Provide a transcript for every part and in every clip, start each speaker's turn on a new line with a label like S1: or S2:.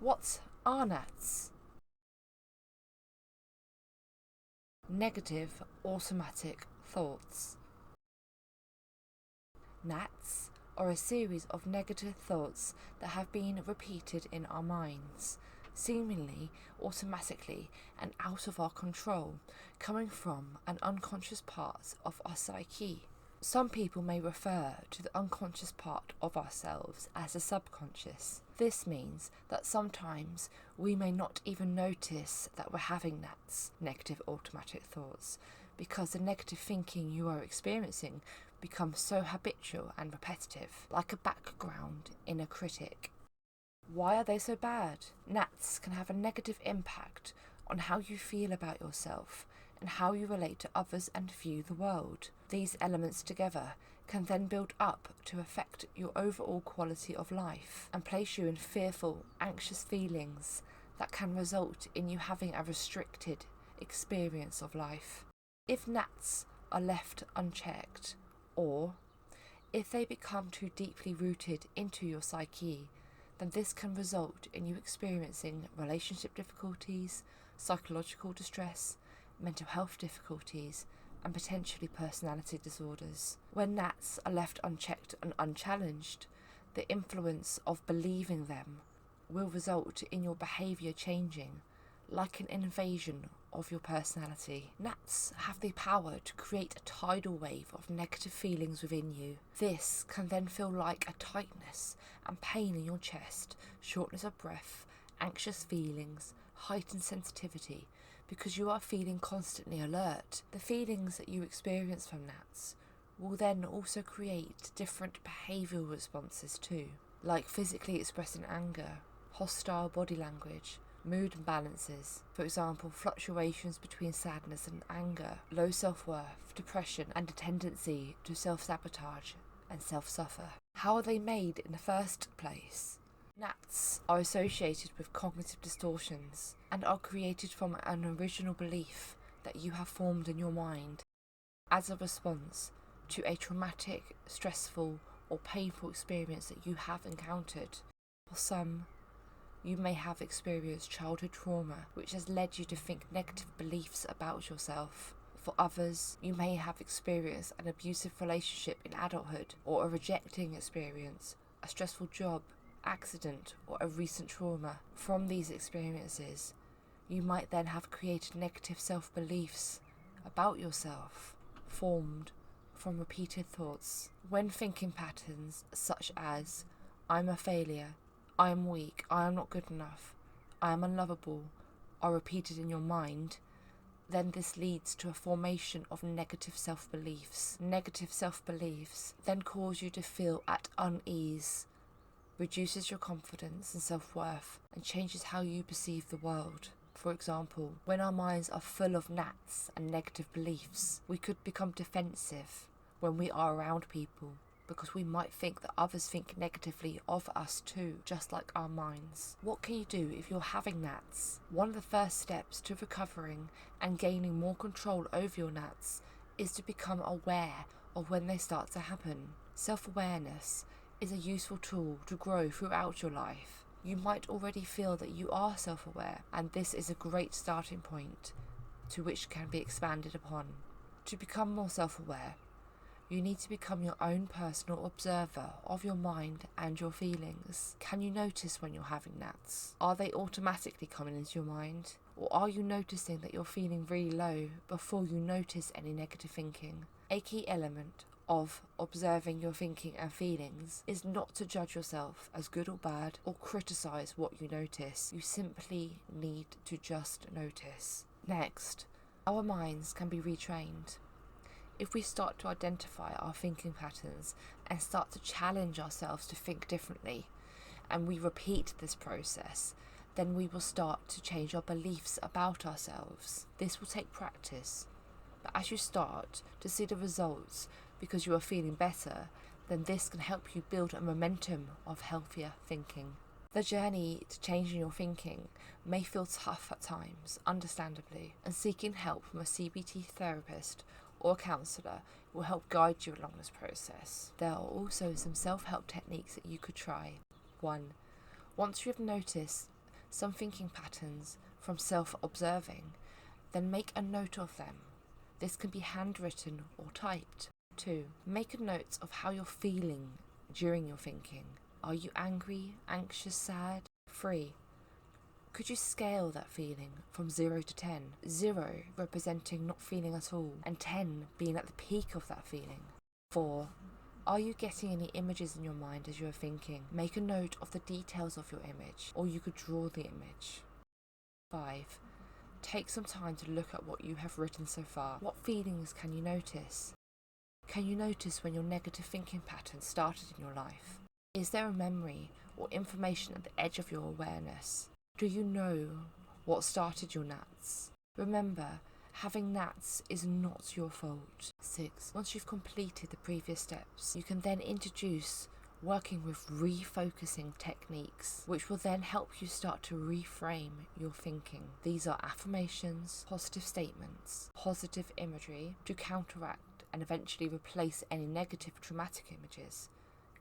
S1: What are NATs? Negative automatic thoughts. NATs are a series of negative thoughts that have been repeated in our minds, seemingly automatically and out of our control, coming from an unconscious part of our psyche. Some people may refer to the unconscious part of ourselves as the subconscious. This means that sometimes we may not even notice that we're having NATs, negative automatic thoughts, because the negative thinking you are experiencing becomes so habitual and repetitive, like a background inner critic. Why are they so bad? NATs can have a negative impact on how you feel about yourself and how you relate to others and view the world. These elements together can then build up to affect your overall quality of life and place you in fearful, anxious feelings that can result in you having a restricted experience of life. If NATs are left unchecked, or if they become too deeply rooted into your psyche, then this can result in you experiencing relationship difficulties, psychological distress, mental health difficulties, and potentially personality disorders. When NATs are left unchecked and unchallenged, the influence of believing them will result in your behaviour changing, like an invasion of your personality. NATs have the power to create a tidal wave of negative feelings within you. This can then feel like a tightness and pain in your chest, shortness of breath, anxious feelings, heightened sensitivity, because you are feeling constantly alert. The feelings that you experience from NATs will then also create different behavioural responses too, like physically expressing anger, hostile body language, mood imbalances, for example, fluctuations between sadness and anger, low self-worth, depression, and a tendency to self-sabotage and self-suffer. How are they made in the first place? NATs are associated with cognitive distortions and are created from an original belief that you have formed in your mind as a response to a traumatic, stressful, or painful experience that you have encountered. For some, you may have experienced childhood trauma, which has led you to think negative beliefs about yourself. For others, you may have experienced an abusive relationship in adulthood, or a rejecting experience, a stressful job, accident, or a recent trauma. From these experiences, you might then have created negative self-beliefs about yourself, formed from repeated thoughts. When thinking patterns such as, I'm a failure, I am weak, I am not good enough, I am unlovable, are repeated in your mind, then this leads to a formation of negative self-beliefs. Negative self-beliefs then cause you to feel at unease, reduces your confidence and self-worth, and changes how you perceive the world. For example, when our minds are full of NATs and negative beliefs, we could become defensive when we are around people, because we might think that others think negatively of us too, just like our minds. What can you do if you're having NATs? One of the first steps to recovering and gaining more control over your NATs is to become aware of when they start to happen. Self-awareness is a useful tool to grow throughout your life. You might already feel that you are self-aware, and this is a great starting point to which can be expanded upon. To become more self-aware, you need to become your own personal observer of your mind and your feelings. Can you notice when you're having NATs? Are they automatically coming into your mind? Or are you noticing that you're feeling really low before you notice any negative thinking? A key element of observing your thinking and feelings is not to judge yourself as good or bad or criticize what you notice. You simply need to just notice. Next, our minds can be retrained. If we start to identify our thinking patterns and start to challenge ourselves to think differently, and we repeat this process, then we will start to change our beliefs about ourselves. This will take practice, but as you start to see the results because you are feeling better, then this can help you build a momentum of healthier thinking. The journey to changing your thinking may feel tough at times, understandably, and seeking help from a CBT therapist or a counsellor will help guide you along this process. There are also some self-help techniques that you could try. 1. Once you have noticed some thinking patterns from self-observing, then make a note of them. This can be handwritten or typed. 2. Make a note of how you're feeling during your thinking. Are you angry, anxious, sad? 3. Could you scale that feeling from 0 to 10? 0 representing not feeling at all, and 10 being at the peak of that feeling. 4. Are you getting any images in your mind as you are thinking? Make a note of the details of your image, or you could draw the image. 5. Take some time to look at what you have written so far. What feelings can you notice? Can you notice when your negative thinking pattern started in your life? Is there a memory or information at the edge of your awareness? Do you know what started your gnats? Remember, having gnats is not your fault. 6. Once you've completed the previous steps, you can then introduce working with refocusing techniques, which will then help you start to reframe your thinking. These are affirmations, positive statements, positive imagery to counteract and eventually replace any negative traumatic images,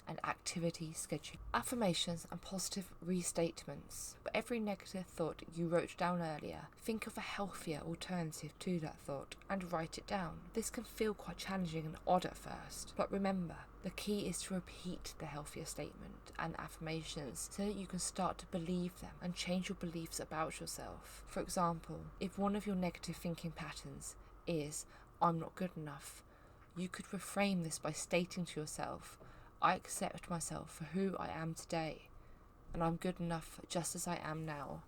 S1: and activity schedule. Affirmations and positive restatements. For every negative thought you wrote down earlier, think of a healthier alternative to that thought and write it down. This can feel quite challenging and odd at first, but remember, the key is to repeat the healthier statement and affirmations so that you can start to believe them and change your beliefs about yourself. For example, if one of your negative thinking patterns is, "I'm not good enough," you could reframe this by stating to yourself, "I accept myself for who I am today, and I'm good enough just as I am now."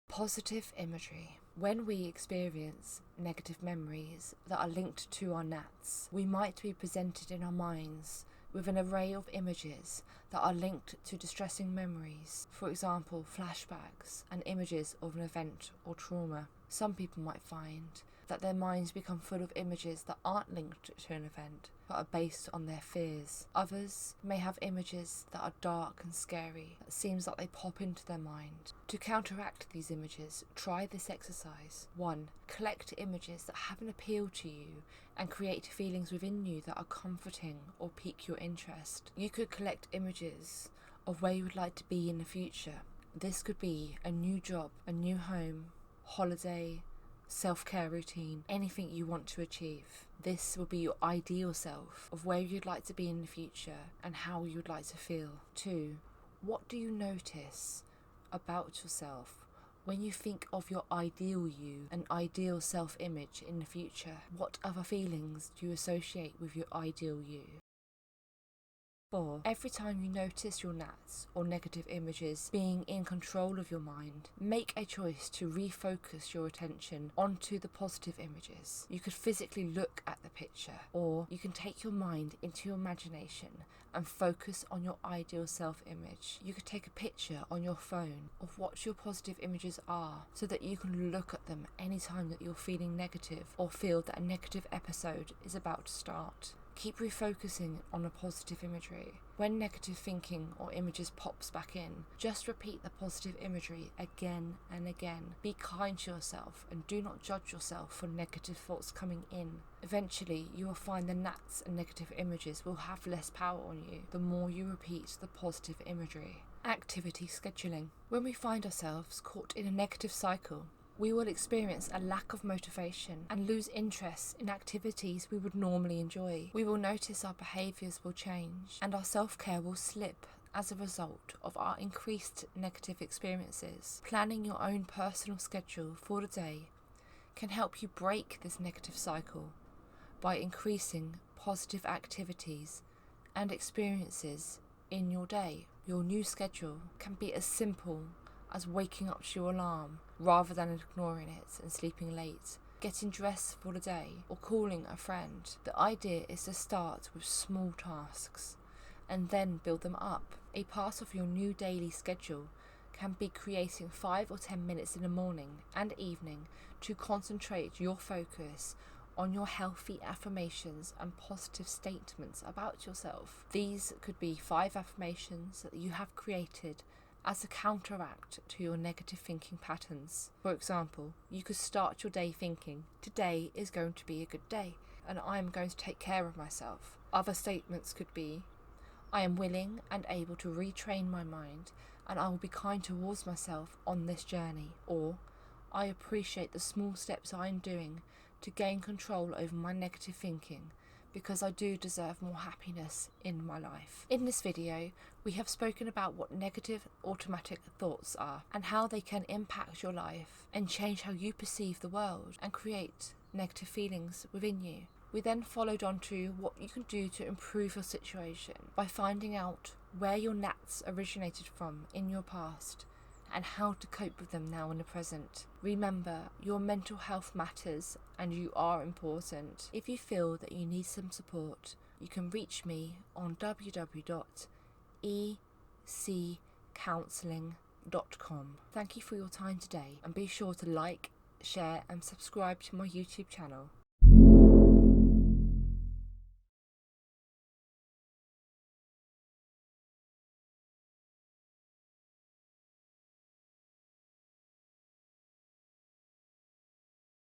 S1: Positive imagery. When we experience negative memories that are linked to our gnats, we might be presented in our minds with an array of images that are linked to distressing memories, for example, flashbacks and images of an event or trauma. Some people might find that their minds become full of images that aren't linked to an event, but are based on their fears. Others may have images that are dark and scary, that seems like they pop into their mind. To counteract these images, try this exercise. 1. Collect images that have an appeal to you and create feelings within you that are comforting or pique your interest. You could collect images of where you would like to be in the future. This could be a new job, a new home, holiday, self-care routine, anything you want to achieve. This will be your ideal self of where you'd like to be in the future and how you'd like to feel. 2. What do you notice about yourself when you think of your ideal you and ideal self-image in the future? What other feelings do you associate with your ideal you? 4. Every time you notice your gnats or negative images being in control of your mind, make a choice to refocus your attention onto the positive images. You could physically look at the picture, or you can take your mind into your imagination and focus on your ideal self-image. You could take a picture on your phone of what your positive images are so that you can look at them anytime that you're feeling negative or feel that a negative episode is about to start. Keep refocusing on the positive imagery. When negative thinking or images pops back in, just repeat the positive imagery again and again. Be kind to yourself and do not judge yourself for negative thoughts coming in. Eventually, you will find the gnats and negative images will have less power on you the more you repeat the positive imagery. Activity scheduling. When we find ourselves caught in a negative cycle, we will experience a lack of motivation and lose interest in activities we would normally enjoy. We will notice our behaviours will change and our self-care will slip as a result of our increased negative experiences. Planning your own personal schedule for the day can help you break this negative cycle by increasing positive activities and experiences in your day. Your new schedule can be as simple as waking up to your alarm rather than ignoring it and sleeping late, getting dressed for the day, or calling a friend. The idea is to start with small tasks and then build them up. A part of your new daily schedule can be creating 5 or 10 minutes in the morning and evening to concentrate your focus on your healthy affirmations and positive statements about yourself. These could be 5 affirmations that you have created as a counteract to your negative thinking patterns. For example, you could start your day thinking, "Today is going to be a good day and I'm going to take care of myself." Other statements could be, I am willing and able to retrain my mind, and I will be kind towards myself on this journey. Or, I appreciate the small steps I am doing to gain control over my negative thinking, because I do deserve more happiness in my life. In this video, we have spoken about what negative automatic thoughts are and how they can impact your life and change how you perceive the world and create negative feelings within you. We then followed on to what you can do to improve your situation by finding out where your gnats originated from in your past and how to cope with them now in the present. Remember, your mental health matters and you are important. If you feel that you need some support, you can reach me on www.eccounselling.com. Thank you for your time today, and be sure to like, share and subscribe to my YouTube channel.